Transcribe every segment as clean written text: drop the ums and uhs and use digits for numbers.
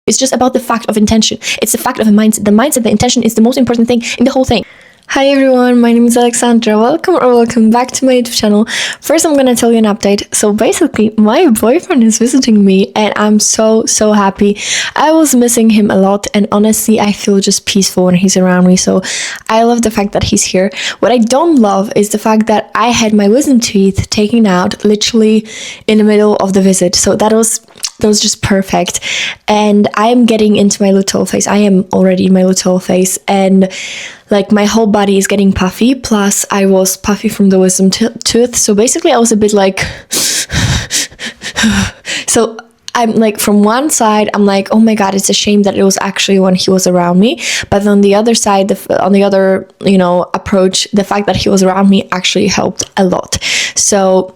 It's just about the fact of intention. It's the fact of a mindset. The mindset, the intention is the most important thing in the whole thing. Hi everyone, my name is Alexandra. Welcome back to my YouTube channel. First, I'm gonna tell you an update. So basically, my boyfriend is visiting me and I'm so happy. I was missing him a lot and honestly, I feel just peaceful when he's around me. So I love the fact that he's here. What I don't love is the fact that I had my wisdom teeth taken out literally in the middle of the visit. So that was just perfect. And I am getting into my luteal phase. I am already in my luteal phase and like my whole body is getting puffy, plus I was puffy from the wisdom tooth. So basically I was a bit like, so I'm like, from one side, I'm like, oh my God, it's a shame that it was actually when he was around me. But on the other side, on the other, approach, the fact that he was around me actually helped a lot. So,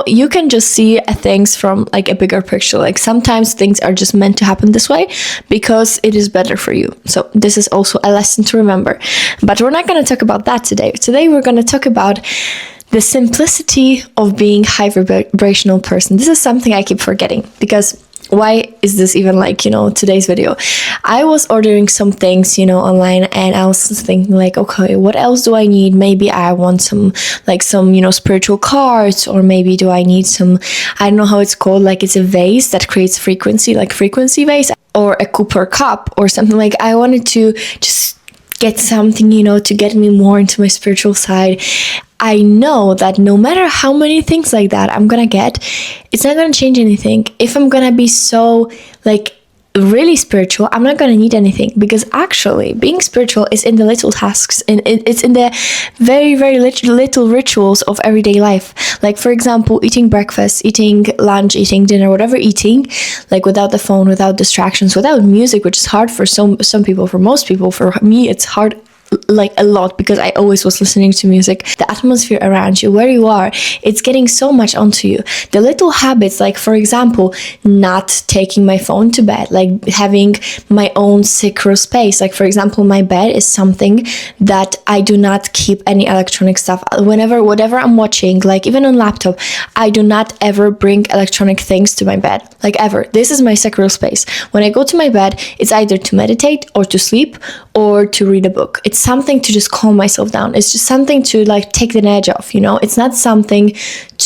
you can just see things from like a bigger picture. Like sometimes things are just meant to happen this way because it is better for you. So this is also a lesson to remember. But we're not going to talk about that today. Today we're going to talk about the simplicity of being a high vibrational person. This is something I keep forgetting because why is this even like, today's video? I was ordering some things, online and I was thinking like, okay, what else do I need? Maybe I want some, spiritual cards, or maybe do I need some, I don't know how it's called, like it's a vase that creates frequency, like frequency vase, or a Cooper cup or something. Like I wanted to just get something, to get me more into my spiritual side. I know that no matter how many things like that I'm gonna get, it's not gonna change anything. If I'm gonna be so really spiritual, I'm not gonna need anything, because actually being spiritual is in the little tasks and it's in the very little rituals of everyday life. Like for example, eating breakfast, eating lunch, eating dinner, whatever eating, like without the phone, without distractions, without music, which is hard for some people. For most people, for me it's hard like a lot, because I always was listening to music. The atmosphere around you, where you are, it's getting so much onto you. The little habits, like for example, not taking my phone to bed, like having my own secret space. Like for example, my bed is something that I do not keep any electronic stuff. Whatever I'm watching, like even on laptop, I do not ever bring electronic things to my bed, like ever. This is my secret space. When I go to my bed, it's either to meditate or to sleep or to read a book. It's something to just calm myself down. It's just something to like take the edge off, It's not something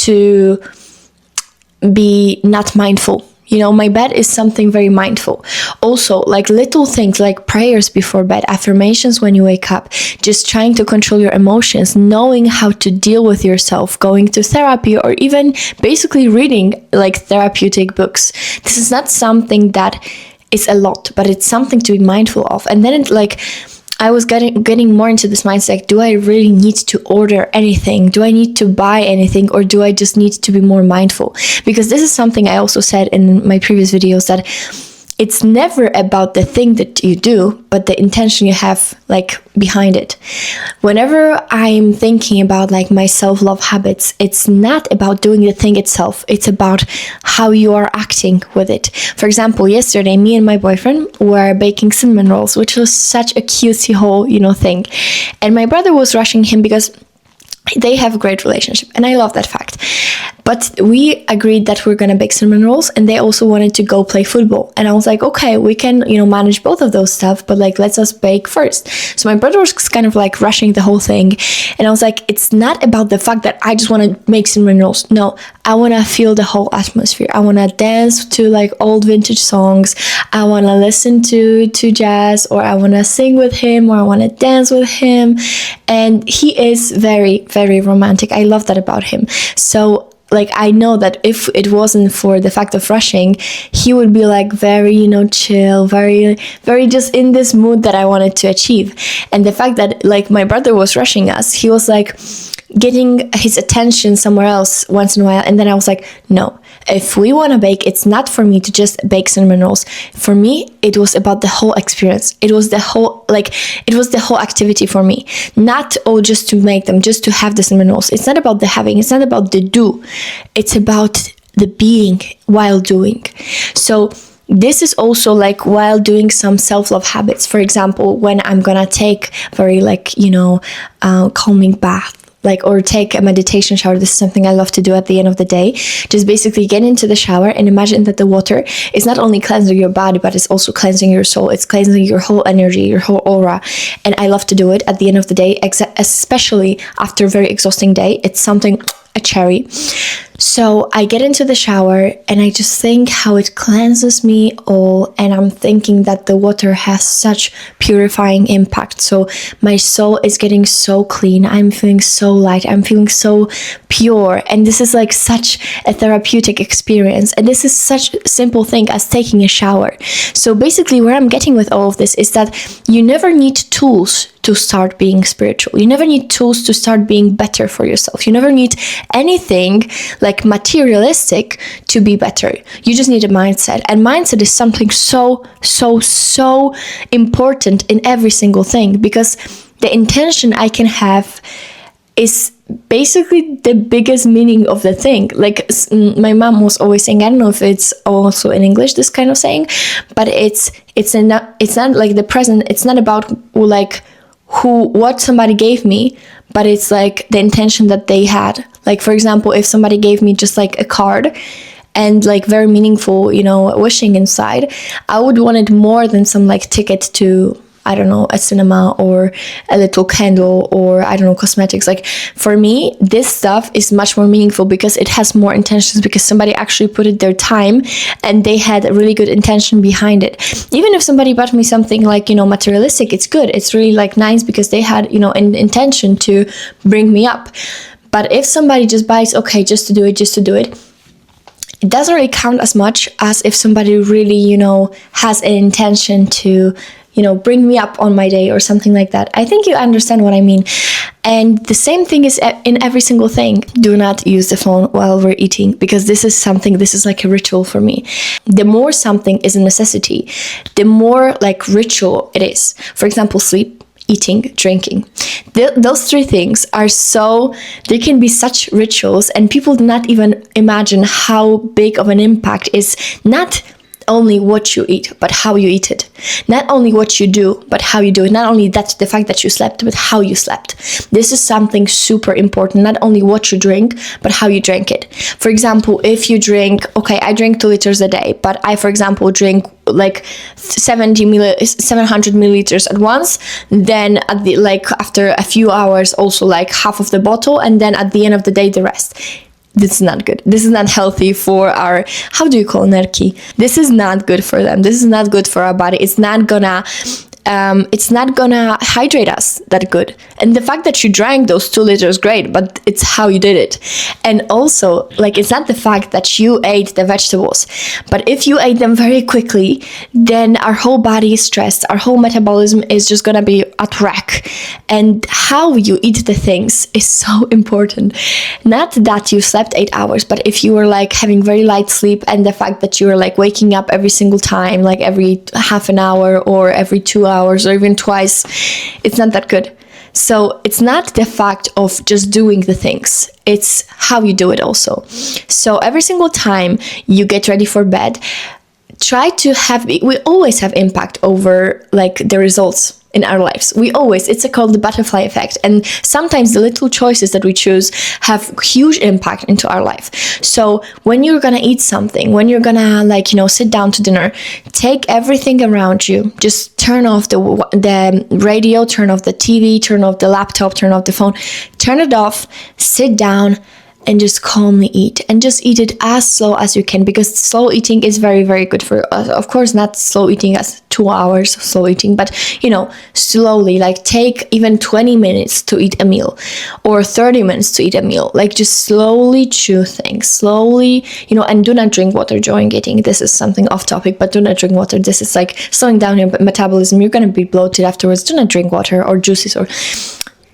to be not mindful. My bed is something very mindful. Also, like little things like prayers before bed, affirmations when you wake up, just trying to control your emotions, knowing how to deal with yourself, going to therapy, or even basically reading like therapeutic books. This is not something that is a lot, but it's something to be mindful of. And then I was getting more into this mindset. Do I really need to order anything? Do I need to buy anything? Or do I just need to be more mindful? Because this is something I also said in my previous videos, that it's never about the thing that you do, but the intention you have like behind it. Whenever I'm thinking about like my self-love habits, it's not about doing the thing itself. It's about how you are acting with it. For example, yesterday, me and my boyfriend were baking cinnamon rolls, which was such a cutesy whole, thing. And my brother was rushing him because they have a great relationship, and I love that fact. But we agreed that we're gonna bake cinnamon rolls, and they also wanted to go play football. And I was like, okay, we can, manage both of those stuff, but like, let's us bake first. So my brother was kind of like rushing the whole thing. And I was like, it's not about the fact that I just want to make cinnamon rolls. No, I want to feel the whole atmosphere. I want to dance to like old vintage songs. I want to listen to jazz, or I want to sing with him, or I want to dance with him. And he is very, very romantic. I love that about him. So like, I know that if it wasn't for the fact of rushing, he would be like very, chill, very, very just in this mood that I wanted to achieve. And the fact that like my brother was rushing us, he was like getting his attention somewhere else once in a while. And then I was like, no, if we want to bake, it's not for me to just bake cinnamon rolls. For me, it was about the whole experience. It was the whole activity for me. Not just to make them, just to have the cinnamon rolls. It's not about the having, it's not about the do. It's about the being while doing. So this is also like while doing some self-love habits. For example, when I'm gonna take very calming bath, like, or take a meditation shower. This is something I love to do at the end of the day. Just basically get into the shower and imagine that the water is not only cleansing your body, but it's also cleansing your soul. It's cleansing your whole energy, your whole aura. And I love to do it at the end of the day, especially after a very exhausting day. It's something, a cherry. So I get into the shower and I just think how it cleanses me all, and I'm thinking that the water has such purifying impact. So my soul is getting so clean, I'm feeling so light, I'm feeling so pure, and this is like such a therapeutic experience. And this is such a simple thing as taking a shower. So basically where I'm getting with all of this is that you never need tools to start being spiritual. You never need tools to start being better for yourself. You never need anything like materialistic to be better. You just need a mindset. And mindset is something so important in every single thing, because the intention I can have is basically the biggest meaning of the thing. Like my mom was always saying, I don't know if it's also in English, this kind of saying, but it's not like the present. It's not about like what somebody gave me, but it's like the intention that they had. Like, for example, if somebody gave me just like a card and like very meaningful, you know, wishing inside, I would want it more than some like ticket to, I don't know, a cinema or a little candle or, I don't know, cosmetics. Like for me, this stuff is much more meaningful because it has more intentions, because somebody actually put it their time and they had a really good intention behind it. Even if somebody bought me something like, you know, materialistic, it's good. It's really like nice because they had, you know, an intention to bring me up. But if somebody just buys, okay, just to do it, it doesn't really count as much as if somebody really, you know, has an intention to, you know, bring me up on my day or something like that. I think you understand what I mean. And the same thing is in every single thing. Do not use the phone while we're eating, because this is like a ritual for me. The more something is a necessity, the more like ritual it is. For example, sleep, eating, drinking. Those three things are they can be such rituals, and people do not even imagine how big of an impact is not only what you eat, but how you eat it. Not only what you do, but how you do it. Not only that, the fact that you slept, but how you slept. This is something super important. Not only what you drink, but how you drink it. For example, if you drink, okay, I drink 2 liters a day, but I, for example, drink like 700 milliliters at once, then at the, like after a few hours, also like half of the bottle, and then at the end of the day, the rest. This is not good. This is not healthy for our, how do you call nerki? This is not good for them. This is not good for our body. It's not gonna hydrate us that good. And the fact that you drank those 2 liters, great, but it's how you did it. And also, like, it's not the fact that you ate the vegetables, but if you ate them very quickly, then our whole body is stressed. Our whole metabolism is just gonna be at wreck. And how you eat the things is so important. Not that you slept 8 hours, but if you were like having very light sleep, and the fact that you were like waking up every single time, like every half an hour or every 2 hours or even twice, it's not that good. So it's not the fact of just doing the things, it's how you do it also. So every single time you get ready for bed, try to we always have impact over like the results in our lives. It's called the butterfly effect. And sometimes the little choices that we choose have huge impact into our life. So when you're gonna eat something, when you're gonna like, you know, sit down to dinner, take everything around you, just turn off the radio, turn off the TV, turn off the laptop, turn off the phone, turn it off, sit down, and just calmly eat, and just eat it as slow as you can, because slow eating is very, very good for us. Of course, not slow eating as 2 hours of slow eating, but, you know, slowly, like take even 20 minutes to eat a meal or 30 minutes to eat a meal. Like just slowly chew things, slowly, you know, and do not drink water during eating. This is something off topic, but do not drink water. This is like slowing down your metabolism. You're going to be bloated afterwards. Do not drink water or juices, or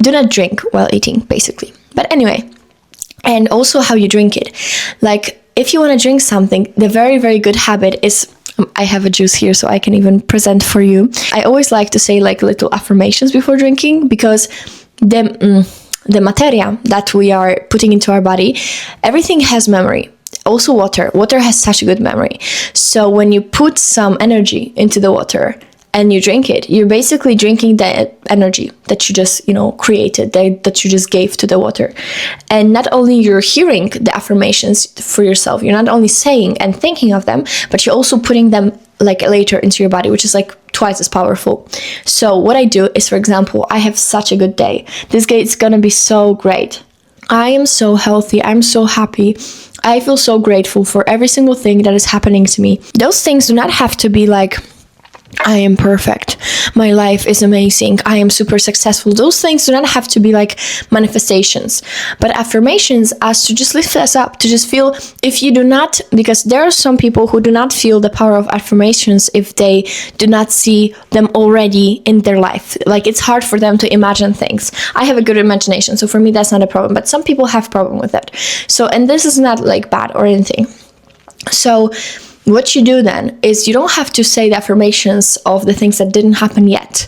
do not drink while eating, basically. But anyway, and also how you drink it. Like if you want to drink something, the very, very good habit is, I have a juice here so I can even present for you. I always like to say like little affirmations before drinking, because the materia that we are putting into our body, everything has memory. Also water has such a good memory. So when you put some energy into the water, and you drink it, you're basically drinking that energy that you just, created, that you just gave to the water. And not only you're hearing the affirmations for yourself, you're not only saying and thinking of them, but you're also putting them like later into your body, which is like twice as powerful. So what I do is, for example, I have such a good day. This day is gonna be so great. I am so healthy. I'm so happy. I feel so grateful for every single thing that is happening to me. Those things do not have to be like, I am perfect. My life is amazing. I am super successful. Those things do not have to be like manifestations. But affirmations ask to just lift us up, to just feel, if you do not, because there are some people who do not feel the power of affirmations if they do not see them already in their life. Like, it's hard for them to imagine things. I have a good imagination, so for me that's not a problem. But some people have problem with that. So, and this is not like bad or anything. So what you do then is you don't have to say the affirmations of the things that didn't happen yet.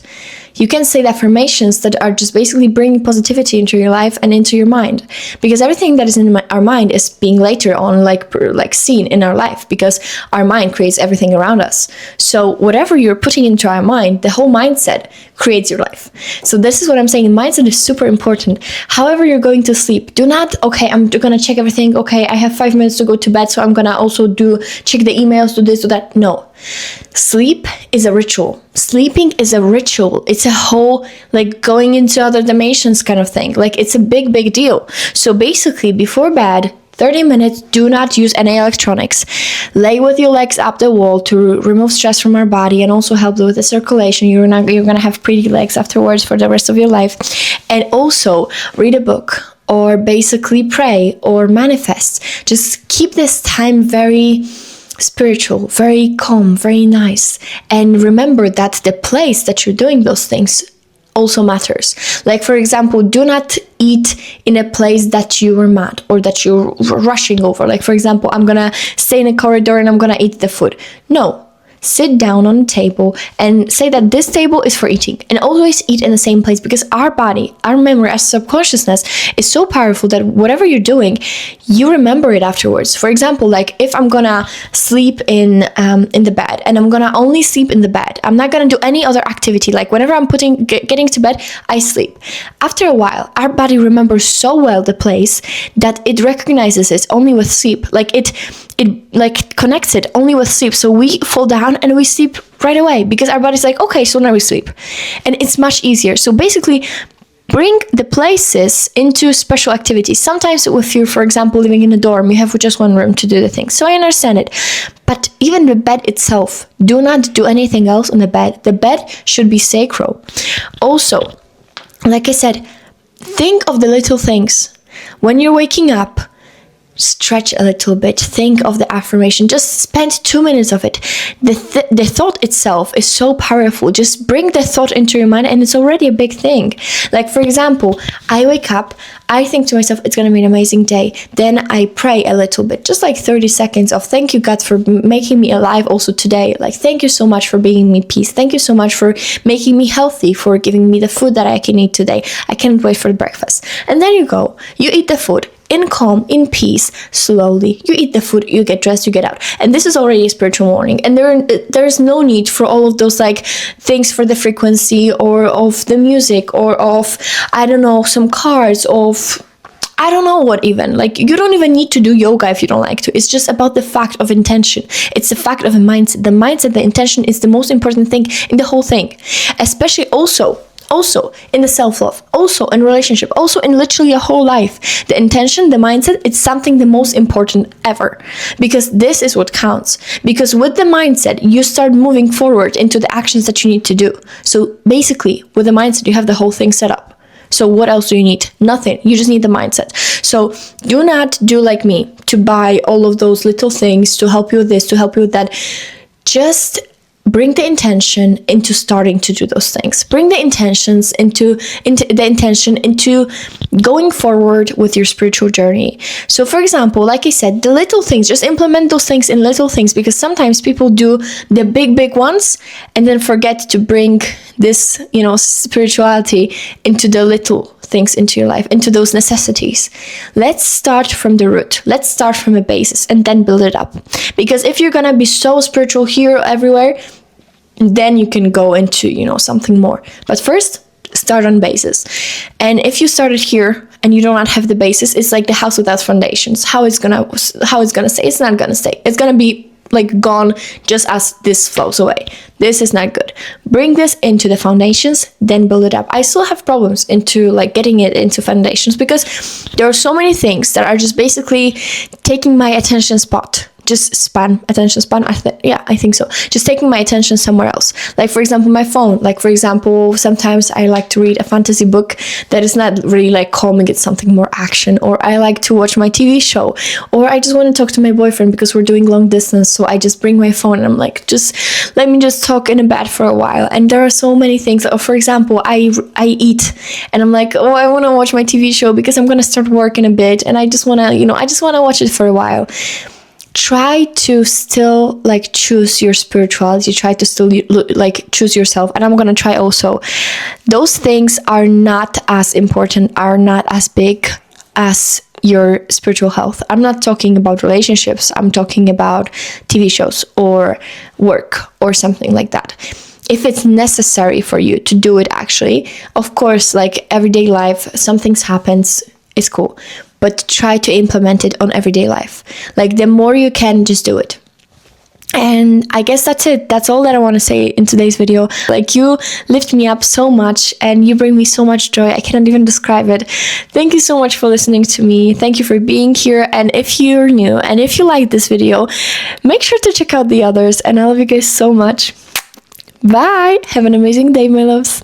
You can say the affirmations that are just basically bringing positivity into your life and into your mind, because everything that is in our mind is being later on like seen in our life, because our mind creates everything around us. So whatever you're putting into our mind, the whole mindset creates your life. So this is what I'm saying. Mindset is super important. However you're going to sleep, do not, okay, I'm gonna check everything. Okay, I have 5 minutes to go to bed, so I'm gonna also check the emails, do this, do that. No. Sleep is a ritual. Sleeping is a ritual. It's a whole, like, going into other dimensions kind of thing. Like, it's a big, big deal. So basically, before bed, 30 minutes, do not use any electronics. Lay with your legs up the wall to remove stress from our body and also help with the circulation. You're gonna have pretty legs afterwards for the rest of your life. And also read a book, or basically pray or manifest. Just keep this time very spiritual, very calm, very nice. And remember that the place that you're doing those things also matters. Like, for example, do not eat in a place that you were mad or that you're rushing over. Like, for example, I'm gonna stay in a corridor and I'm gonna eat the food. No. Sit down on a table and say that this table is for eating, and always eat in the same place, because our body, our memory, our subconsciousness is so powerful that whatever you're doing, you remember it afterwards. For example, like, if I'm gonna sleep in the bed, and I'm gonna only sleep in the bed, I'm not gonna do any other activity. Like, whenever I'm getting to bed, I sleep. After a while, our body remembers so well the place that it recognizes it only with sleep. Like, it like connects it only with sleep. So we fall down and we sleep right away, because our body's like, okay, so now we sleep. And it's much easier. So basically, bring the places into special activities. Sometimes if you're, for example, living in a dorm, you have just one room to do the things. So I understand it. But even the bed itself, do not do anything else on the bed. The bed should be sacred. Also, like I said, think of the little things. When you're waking up, stretch a little bit, think of the affirmation, just spend 2 minutes of it. The thought itself is so powerful. Just bring the thought into your mind and it's already a big thing. Like, for example, I wake up, I think to myself, it's gonna be an amazing day. Then I pray a little bit, just like 30 seconds of thank you, God, for making me alive also today. Like, thank you so much for bringing me peace. Thank you so much for making me healthy, for giving me the food that I can eat today. I can't wait for breakfast. And then you go, you eat the food. In calm, in peace, slowly. You eat the food, you get dressed, you get out. And this is already a spiritual morning. And there's no need for all of those like things for the frequency or of the music or of, I don't know, some cards of, I don't know what even. Like, you don't even need to do yoga if you don't like to. It's just about the fact of intention. It's the fact of a mindset. The mindset, the intention is the most important thing in the whole thing. Especially also in the self-love, also in relationship, also in literally a whole life. The intention, the mindset, it's something the most important ever, because this is what counts. Because with the mindset, you start moving forward into the actions that you need to do. So basically, with the mindset, you have the whole thing set up. So what else do you need? Nothing. You just need the mindset. So do not do like me, to buy all of those little things to help you with this, to help you with that. Just bring the intention into starting to do those things. Bring the intentions into going forward with your spiritual journey. So, for example, like I said, the little things, just implement those things in little things, because sometimes people do the big ones and then forget to bring this, spirituality into the little things into your life, into those necessities. Let's start from the root. Let's start from a basis and then build it up. Because if you're gonna be so spiritual here, everywhere, then you can go into, you know, something more. But first, start on basis. And if you started here and you do not have the basis, it's like the house without foundations. How it's gonna stay? It's not gonna stay. It's gonna be like gone just as this flows away. This is not good. Bring this into the foundations, then build it up. I still have problems into like getting it into foundations because there are so many things that are just basically taking my attention attention span. I think so. Just taking my attention somewhere else. Like for example, my phone. Like for example, sometimes I like to read a fantasy book that is not really like calming. It's something more action. Or I like to watch my TV show. Or I just want to talk to my boyfriend because we're doing long distance. So I just bring my phone and I'm like, just let me just talk in a bed for a while. And there are so many things. Or for example, I eat and I'm like, oh, I want to watch my TV show because I'm gonna start work in a bit, and I just wanna watch it for a while. Try to still like choose your spirituality. Try to still like choose yourself. And I'm gonna try also. Those things are not as important, are not as big as your spiritual health. I'm not talking about relationships. I'm talking about TV shows or work or something like that. If it's necessary for you to do it, actually, of course, like everyday life, some things happens, it's cool. But try to implement it on everyday life. Like the more you can, just do it. And I guess that's it. That's all that I want to say in today's video. Like, you lift me up so much and you bring me so much joy. I cannot even describe it. Thank you so much for listening to me. Thank you for being here. And if you're new and if you like this video, make sure to check out the others. And I love you guys so much. Bye. Have an amazing day, my loves.